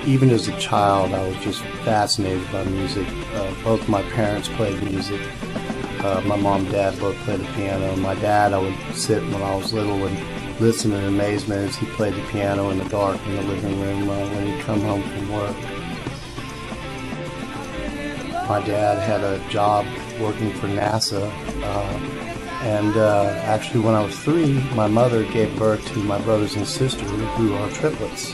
Even as a child, I was just fascinated by music. Both my parents played music. My mom and dad both played the piano. My dad, I would sit when I was little and listen in amazement as he played the piano in the dark in the living room when he'd come home from work. My dad had a job working for NASA, and actually when I was 3, my mother gave birth to my brothers and sister, who are triplets.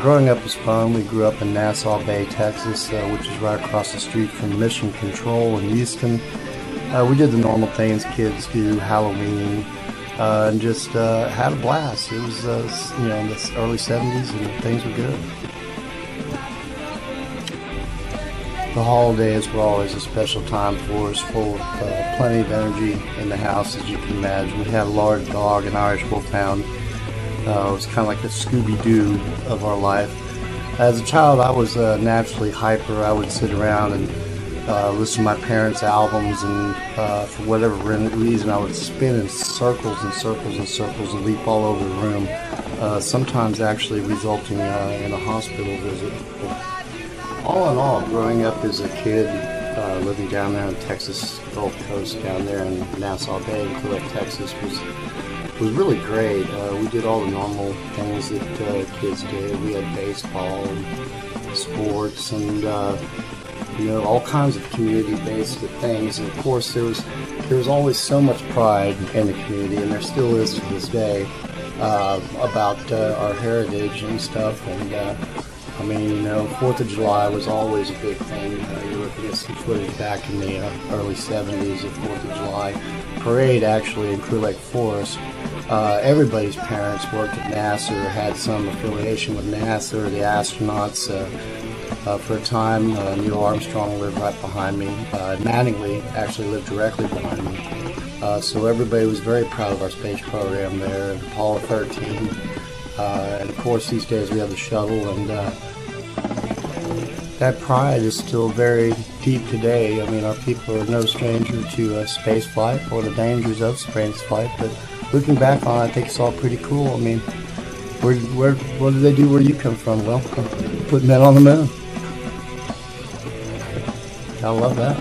Growing up was fun. We grew up in Nassau Bay, Texas, which is right across the street from Mission Control in Houston. We did the normal things kids do, Halloween, and just had a blast. It was, in the early 70s, and things were good. The holidays were always a special time for us, full of plenty of energy in the house, as you can imagine. We had a large dog, an Irish Wolfhound. It was kind of like the Scooby-Doo of our life. As a child, I was naturally hyper. I would sit around and listen to my parents' albums, and for whatever reason, I would spin in circles and circles and circles and leap all over the room, sometimes actually resulting in a hospital visit. All in all, growing up as a kid, living down there in Texas, Gulf Coast, down there in Nassau Bay, Clear Lake, Texas, was really great. We did all the normal things that kids did. We had baseball and sports and all kinds of community-based things. And of course, there was always so much pride in the community, and there still is to this day, about our heritage and stuff. And 4th of July was always a big thing. You're looking at some footage back in the early 70s of 4th of July. Parade, actually, in Clear Lake Forest. Everybody's parents worked at NASA or had some affiliation with NASA or the astronauts. For a time, Neil Armstrong lived right behind me. Mattingly actually lived directly behind me. So everybody was very proud of our space program there, Apollo 13. And of course, these days we have the shuttle, and that pride is still very deep today. I mean, our people are no stranger to space flight or the dangers of space flight, but looking back on it, I think it's all pretty cool. I mean, what did they do where you come from? Well, put men on the moon. I love that.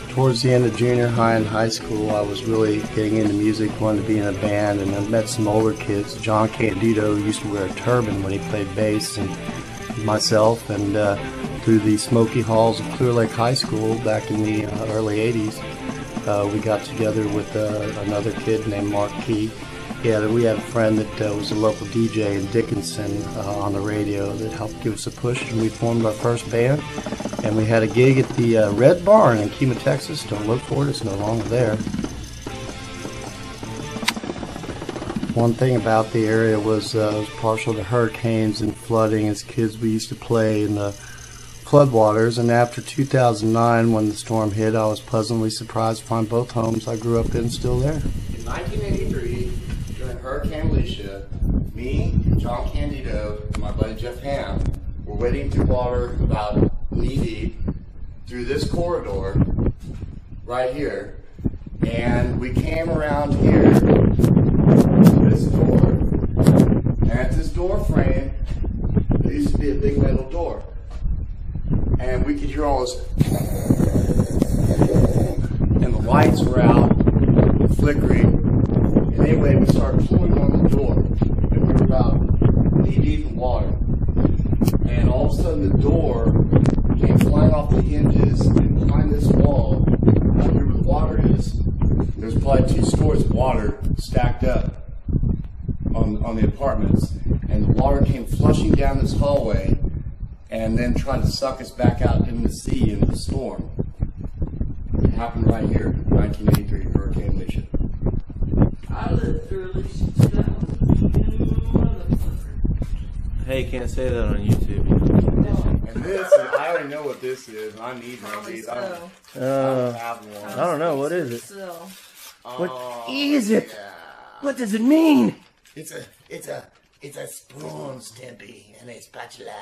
Towards the end of junior high and high school, I was really getting into music, wanted to be in a band, and I met some older kids. John Candido used to wear a turban when he played bass, and myself, and through the smoky halls of Clear Lake High School back in the early 80s, we got together with another kid named Mark Key. We had a friend that was a local DJ in Dickinson on the radio that helped give us a push, and we formed our first band. And we had a gig at the Red Barn in Kemah, Texas. Don't look for it, it's no longer there. One thing about the area was it was partial to hurricanes and flooding. As kids, we used to play in the floodwaters, and after 2009, when the storm hit, I was pleasantly surprised to find both homes I grew up in still there. In 1983, during Hurricane Alicia, me, John Candido, and my buddy Jeff Ham were wading through water about knee-deep through this corridor right here, and we came around here to this door, and at this door frame, there used to be a big metal door. And we could hear all this, and the lights were out, flickering. And anyway, we started pulling on the door, and we were about knee-deep in water. And all of a sudden, the door came flying off the hinges, and behind this wall, out here where the water is, there's probably 2 stories of water stacked up on the apartments. And the water came flushing down this hallway, and then trying to suck us back out into the sea in the storm. It happened right here, 1983, Hurricane Alicia. I lived through Alicia too. Hey, you can't say that on YouTube. And this, I already know what this is. I need one of these. I don't have one. I don't know, what is it? What is it? Yeah. What does it mean? It's a spoon, Stimpy, and a spatula.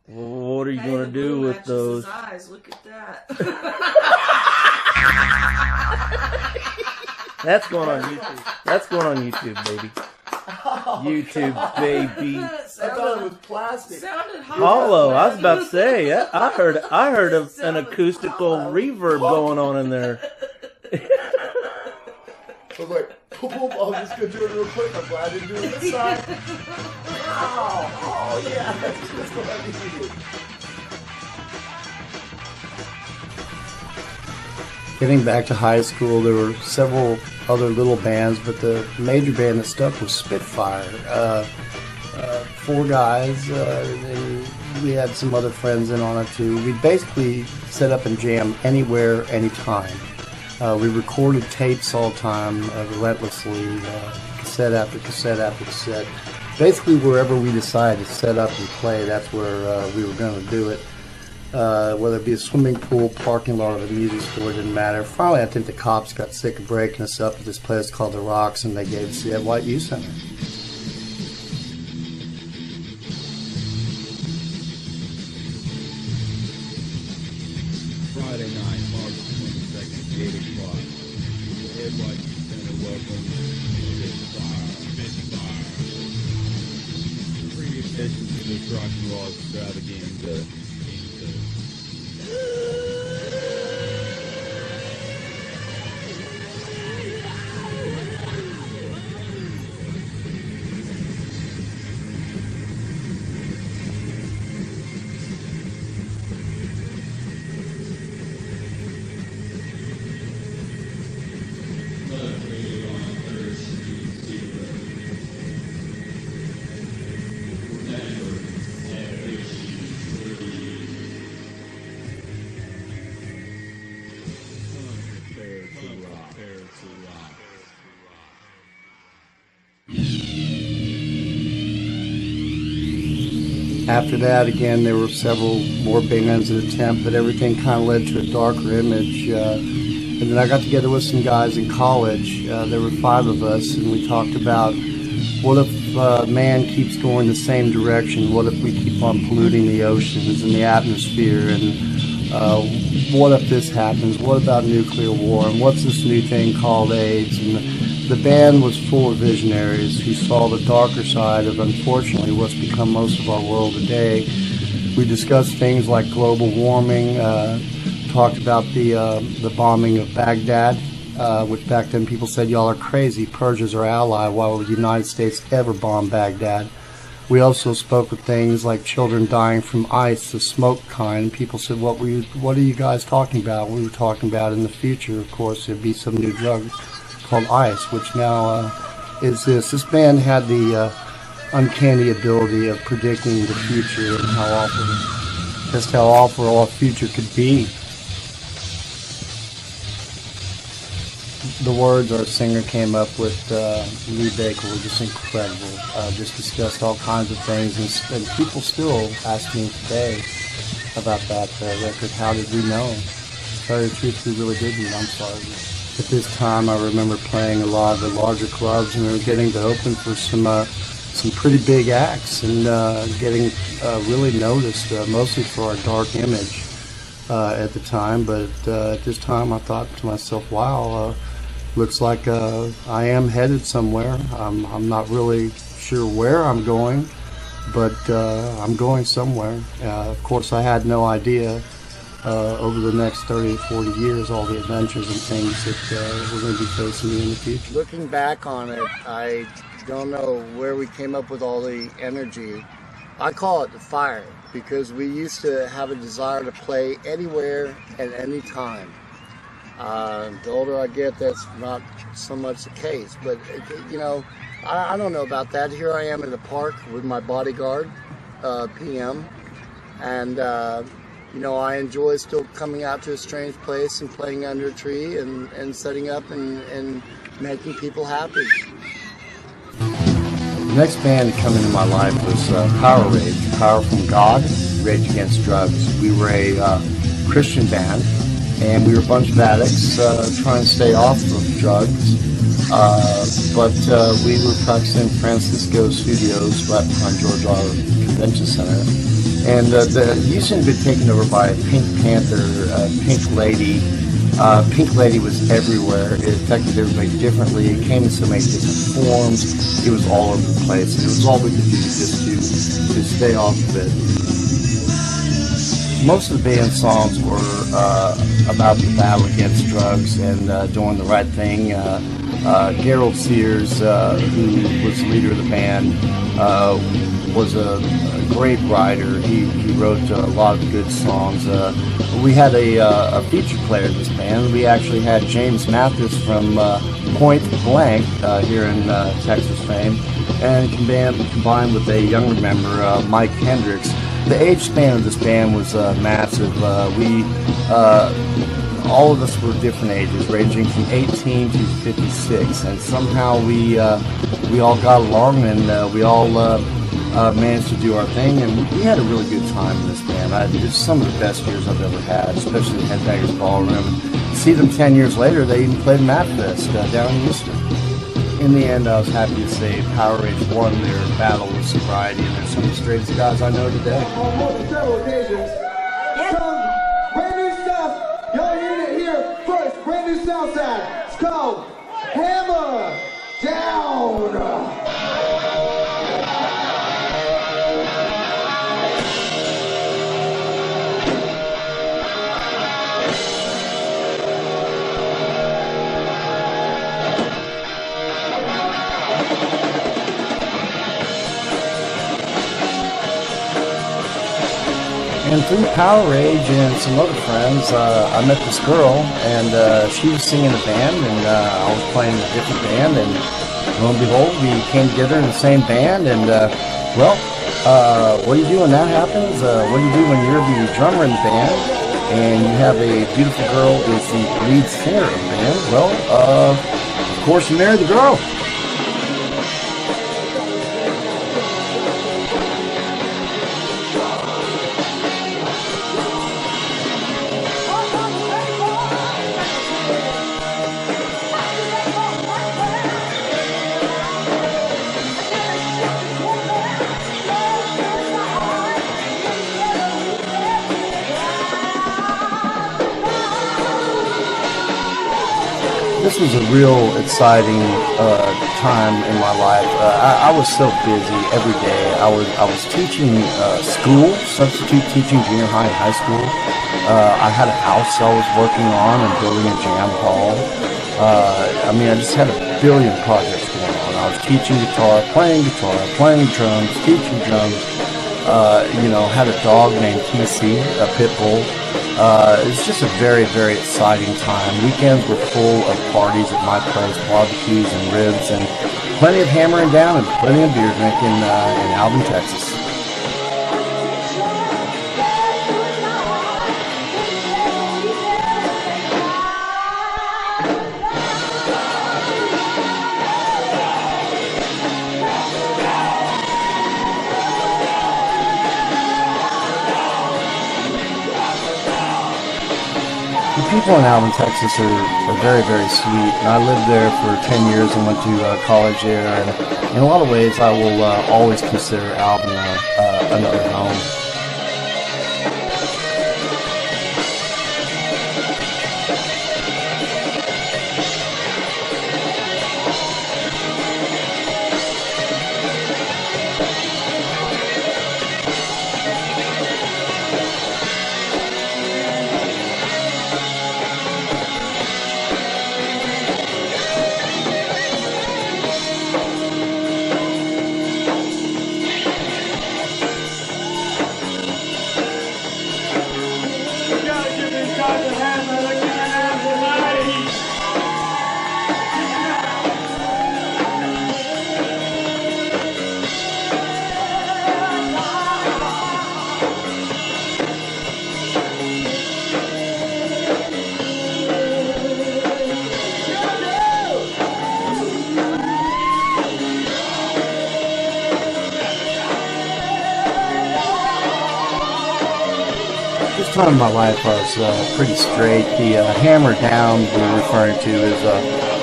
What are you going to do with those? His eyes. Look at that. That's going on YouTube. That's going on YouTube, baby. YouTube, baby. I thought it was plastic. Hollow. I was about to say. I heard of an acoustical reverb going on in there. I was like, I'll just go do it real quick. I'm glad I didn't do it this side. Oh, yeah, that's just what I needed. Getting back to high school, there were several other little bands, but the major band that stuck was Spitfire. 4 guys, and we had some other friends in on it too. We basically set up and jam anywhere, anytime. We recorded tapes all the time, relentlessly, cassette after cassette after cassette. Basically, wherever we decided to set up and play, that's where we were going to do it. Whether it be a swimming pool, parking lot, or the music store, it didn't matter. Finally, I think the cops got sick of breaking us up at this place called The Rocks, and they gave us the Ed White Youth Center. Friday night, March 22nd, 8 o'clock. Ed White Youth Center welcomes Spitfire. Free admission to this rock and roll extravaganza. After that, again, there were several more bands at attempt, but everything kind of led to a darker image. And then I got together with some guys in college. There were 5 of us, and we talked about what if man keeps going the same direction? What if we keep on polluting the oceans and the atmosphere? And what if this happens? What about nuclear war? And what's this new thing called AIDS? And the band was full of visionaries who saw the darker side of, unfortunately, what's become most of our world today. We discussed things like global warming, talked about the bombing of Baghdad, which back then people said, y'all are crazy, Persia's our ally, why would the United States ever bomb Baghdad? We also spoke of things like children dying from ice, the smoke kind. People said, what are you guys talking about? We were talking about in the future, of course, there'd be some new drug called ice, which now is this. This band had the uncanny ability of predicting the future and just how awful our future could be. The words our singer came up with, Lee Baker, were just incredible. Just discussed all kinds of things, and people still ask me today about that record. How did we know? To tell you the truth, we really didn't. I'm sorry. At this time, I remember playing a lot of the larger clubs, and we were getting to open for some pretty big acts, and getting really noticed, mostly for our dark image at the time. But at this time, I thought to myself, wow, looks like I am headed somewhere. I'm not really sure where I'm going, but I'm going somewhere. Of course, I had no idea over the next 30 to 40 years all the adventures and things that were going to be facing me in the future. Looking back on it, I don't know where we came up with all the energy. I call it the fire, because we used to have a desire to play anywhere at any time. The older I get, that's not so much the case, but you know, I don't know about that. Here I am in the park with my bodyguard, PM, and you know, I enjoy still coming out to a strange place and playing under a tree and setting up and making people happy. The next band to come into my life was Power Rage, Power from God, Rage Against Drugs. We were a Christian band, and we were a bunch of addicts trying to stay off of drugs. But we were practicing in Francisco Studios right behind George R. Convention Center. And the used to have been taken over by a Pink Panther, Pink Lady. Pink Lady was everywhere. It affected everybody differently. It came in so many different forms. It was all over the place. And it was all we could do just to stay off of it. Most of the band's songs were about the battle against drugs and doing the right thing. Gerald Sears, who was the leader of the band, was a great writer. He wrote a lot of good songs. We had a feature player in this band. We actually had James Mathis from Point Blank here in Texas fame, and combined with a younger member, Mike Hendricks. The age span of this band was massive. All of us were different ages, ranging from 18 to 56, and somehow we all got along, and we all managed to do our thing, and we had a really good time in this band. It's some of the best years I've ever had, especially the Headbangers Ballroom. And see them 10 years later, they even played Matfest down in Houston. In the end, I was happy to say Power Rage won their battle with sobriety, and they're some of the straightest guys I know today. On more than several occasions, some brand new stuff. Y'all hear it here first. Brand new Southside. It's called Hammer Down. And through Power Rage and some other friends, I met this girl, and she was singing in a band, and I was playing in a different band, and lo and behold, we came together in the same band, and well, what do you do when that happens? What do you do when you're the drummer in the band, and you have a beautiful girl as the lead singer of the band? Well, of course you marry the girl. This was a real exciting time in my life. I was so busy every day. I was teaching school, substitute teaching junior high and high school. I had a house I was working on and building a jam hall. I mean, I just had a billion projects going on. I was teaching guitar, playing drums, teaching drums. You know, had a dog named TC, a pit bull. It's just a very, very exciting time. Weekends were full of parties at my place, barbecues and ribs, and plenty of hammering down and plenty of beer drinking in Alvin, Texas. The people in Alvin, Texas are very, very sweet. And I lived there for 10 years and went to college there. And in a lot of ways, I will always consider Alvin another home. This time in my life I was pretty straight. The hammer down we're referring to is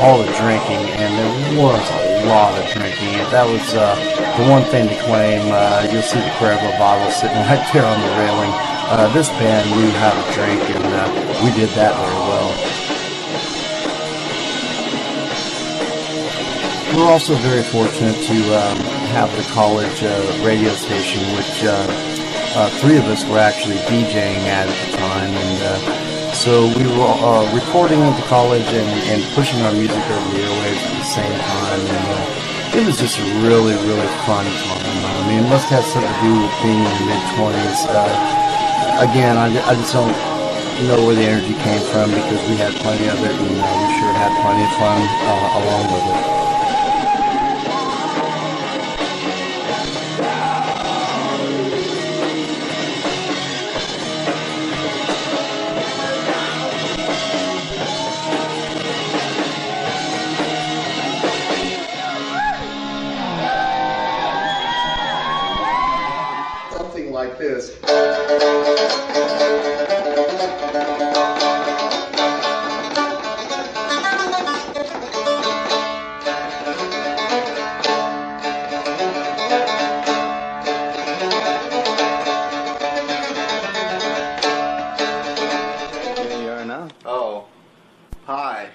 all the drinking, and there was a lot of drinking. That was the one thing to claim. You'll see the Cuervo bottle sitting right there on the railing. This band knew how to drink, and we did that very well. We're also very fortunate to have the college radio station, which three of us were actually DJing at the time, and so we were recording at the college and pushing our music over the airwaves at the same time, and it was just a really, really fun time. I mean, it must have something to do with being in the mid-20s. Again, I just don't know where the energy came from, because we had plenty of it, and we sure had plenty of fun along with it. Like this. Here you are now. Oh, hi.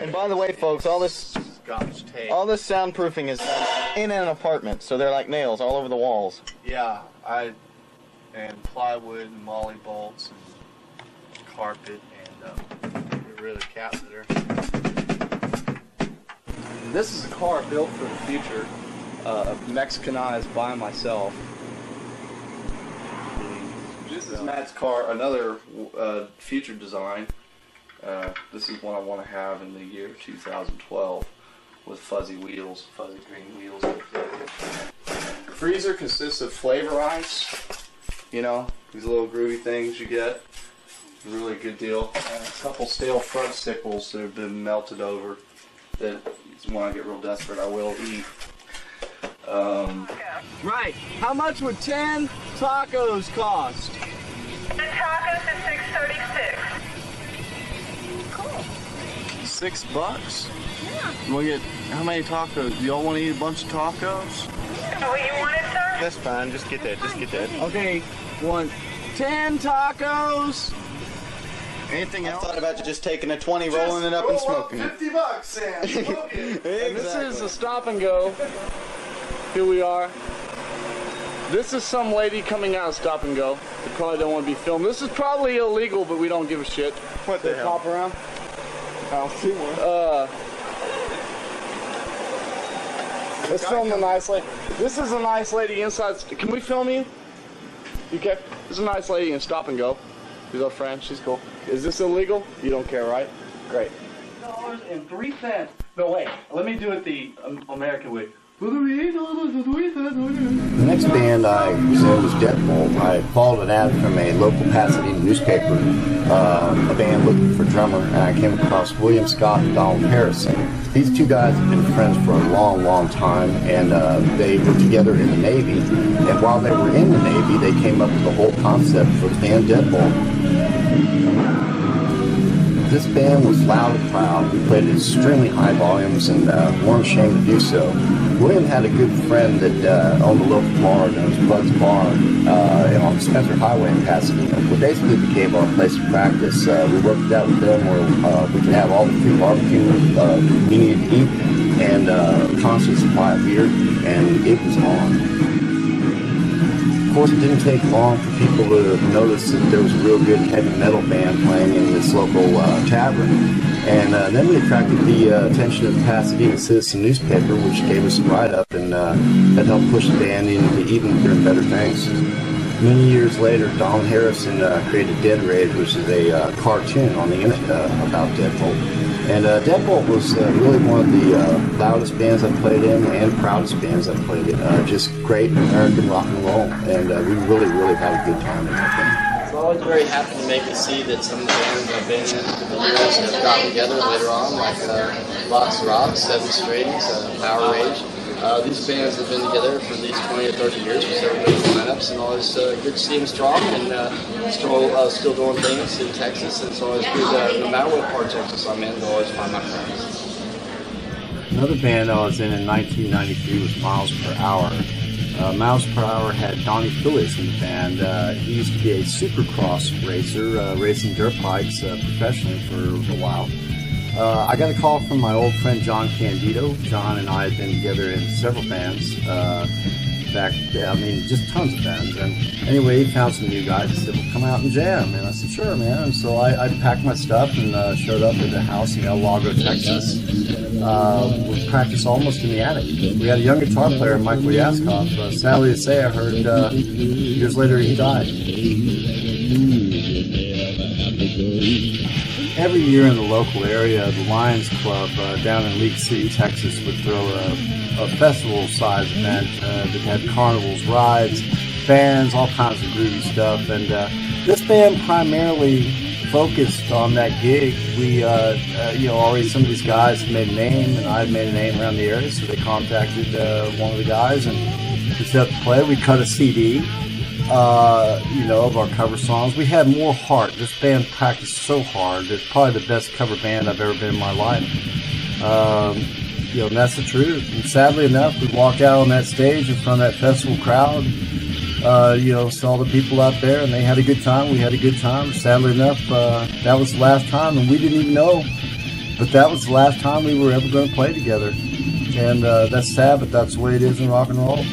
And by the way, folks, all this soundproofing is in an apartment, so they're like nails all over the walls. Yeah, and plywood and molly bolts and carpet and really cat litter. This is a car built for the future, Mexicanized by myself. This is Matt's car, another future design. This is one I want to have in the year 2012 with fuzzy wheels, fuzzy green wheels. The freezer consists of flavor ice, you know, these little groovy things you get. Really good deal. And a couple stale front stickles that have been melted over that when I get real desperate I will eat. Right. How much would 10 tacos cost? The tacos is $6.36. $6? Yeah. We'll get, how many tacos? Do y'all want to eat a bunch of tacos? Is that what you wanted, sir? That's fine. Just get that. Okay. 10 tacos. Anything else? I thought about just taking a 20, rolling it up and smoking it. $50, Sam. Smoke it. And this is a stop and go. Here we are. This is some lady coming out of stop and go. They probably don't want to be filmed. This is probably illegal, but we don't give a shit. What the hell? Pop around. I don't see one. Let's film the nice lady. This is a nice lady inside. Can we film you? You okay? This is a nice lady in stop and go. She's our friend. She's cool. Is this illegal? You don't care, right? Great. $3.03. No, wait. Let me do it the American way. The next band I was in was Deadbolt. I followed an ad from a local Pasadena newspaper, a band looking for a drummer, and I came across William Scott and Donald Harrison. These two guys have been friends for a long, long time, and they were together in the Navy. And while they were in the Navy, they came up with the whole concept for the band Deadbolt. This band was loud and proud. We played at extremely high volumes and weren't ashamed to do so. William had a good friend that owned a local bar known as Bud's Bar on Spencer Highway in Pasadena. We basically became our place of practice. We worked out with them where we could have all the free barbecue we needed to eat and a constant supply of beer, and it was on. Of course, it didn't take long for people to notice that there was a real good heavy metal band playing in this local tavern. And then we attracted the attention of the Pasadena Citizen newspaper, which gave us a write-up, and that helped push the band into even bigger and better things. Many years later, Don Harrison created Dead Rage, which is a cartoon on the internet about Deadbolt. And Deadbolt was really one of the loudest bands I've played in and proudest bands I've played in. Just great American rock and roll, and we really had a good time in that band. It's always very happy to make me see that some of the bands I've been in for the years have gotten together later on, like Lots of Rock, Seven Strings, Power Rage. These bands have been together for at least 20 or 30 years with several different lineups, and always good to see them strong and still doing things in Texas. And it's always good, no matter what part of Texas I'm in, to always find my friends. Another band I was in 1993 was Miles Per Hour. Miles Per Hour had Donnie Phillips in the band. He used to be a supercross racer, racing dirt bikes professionally for a while. I got a call from my old friend John Candido. John and I had been together in several bands just tons of bands. And anyway, he found some new guys and said, well, come out and jam. And I said, sure, man. And so I packed my stuff and showed up at the house in El Lago, Texas. We practiced almost in the attic. We had a young guitar player, Michael Yaskoff. Sadly to say, I heard years later he died. Every year in the local area, the Lions Club down in League City, Texas, would throw a festival-sized event that had carnivals, rides, bands, all kinds of groovy stuff. And this band primarily focused on that gig. We, already some of these guys had made a name, and I had made a name around the area, so they contacted one of the guys, and we set up to play. We cut a CD. Of our cover songs. We had more heart. This band practiced so hard. It's probably the best cover band I've ever been in my life. And that's the truth. And sadly enough, we walked out on that stage in front of that festival crowd, saw the people out there, and they had a good time. We had a good time. Sadly enough, that was the last time, and we didn't even know, but that was the last time we were ever going to play together. And that's sad, but that's the way it is in rock and roll.